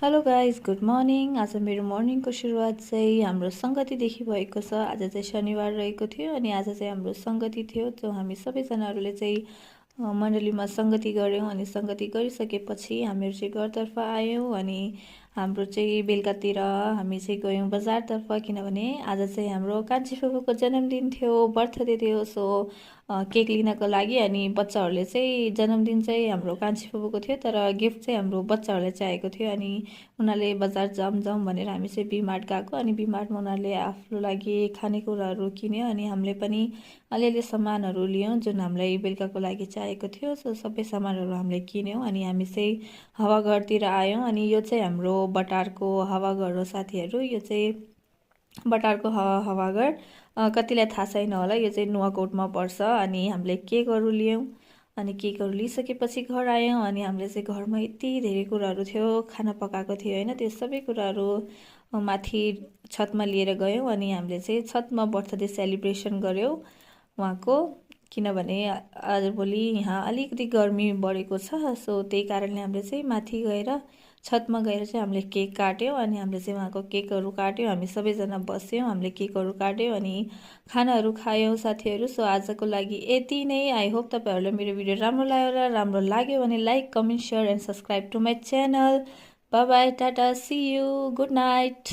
Hello guys, good morning. आज मेरो मर्निङको सुरुवात चाहिँ हाम्रो सङ्गतिदेखि भएको छ। आज चाहिँ शनिबार रहेको थियो अनि आज चाहिँ हाम्रो सङ्गति थियो, जो हामी सबैजनाहरूले चाहिँ मण्डलीमा सङ्गति गऱ्यौँ। अनि सङ्गति गरिसकेपछि हामीहरू चाहिँ घरतर्फ आयौँ अनि हाम्रो चाहिँ बेलुकातिर हामी चाहिँ गयौँ बजारतर्फ, किनभने आज चाहिँ हाम्रो कान्छी फुपूको जन्मदिन थियो, बर्थडे थियो। सो केक लिनको लागि अनि बच्चाहरूले चाहिँ जन्मदिन चाहिँ हाम्रो कान्छी फुपूको थियो, तर गिफ्ट चाहिँ हाम्रो बच्चाहरूलाई चाहिएको थियो। अनि उनीहरूले बजार जाऊँ भनेर हामी चाहिँ बिमार्ट गएको अनि बिमार्टमा उनीहरूले आफ्नो लागि खानेकुराहरू किन्यो अनि हामीले पनि अलिअलि सामानहरू लियौँ जुन हामीलाई बेलुकाको लागि चाहिएको थियो। सो सबै सामानहरू हामीले किन्यौँ अनि हामी चाहिँ हावाघरतिर आयौँ। अनि यो चाहिँ हाम्रो बटारको हावाघर हो साथीहरू। यो चाहिँ बटारको हावाघर कतिलाई थाहा छैन होला, यो चाहिँ नुवाकोटमा पर्छ। अनि हामीले केकहरू लियौँ अनि केकहरू लिइसकेपछि घर आयौँ अनि हामीले चाहिँ घरमा यति धेरै कुराहरू थियो, खाना पकाएको थियो होइन, त्यो सबै कुराहरू माथि छतमा लिएर गयौँ अनि हामीले चाहिँ छतमा बर्थडे सेलिब्रेसन गऱ्यौँ उहाँको, किनभने आजभोलि यहाँ अलिकति गर्मी बढेको छ। सो त्यही कारणले हामीले चाहिँ माथि गएर छतमा गएर चाहिँ हामीले केक काट्यौँ अनि हामीले चाहिँ उहाँको केकहरू काट्यौँ। हामी सबैजना बस्यौँ, हामीले केकहरू काट्यौँ अनि खानाहरू खायौँ साथीहरू। सो आजको लागि यति नै। आई होप तपाईँहरूलाई मेरो भिडियो राम्रो लाग्यो भने like, comment, share and subscribe to my channel. Bye bye, टाटा, सी यू, गुड नाइट।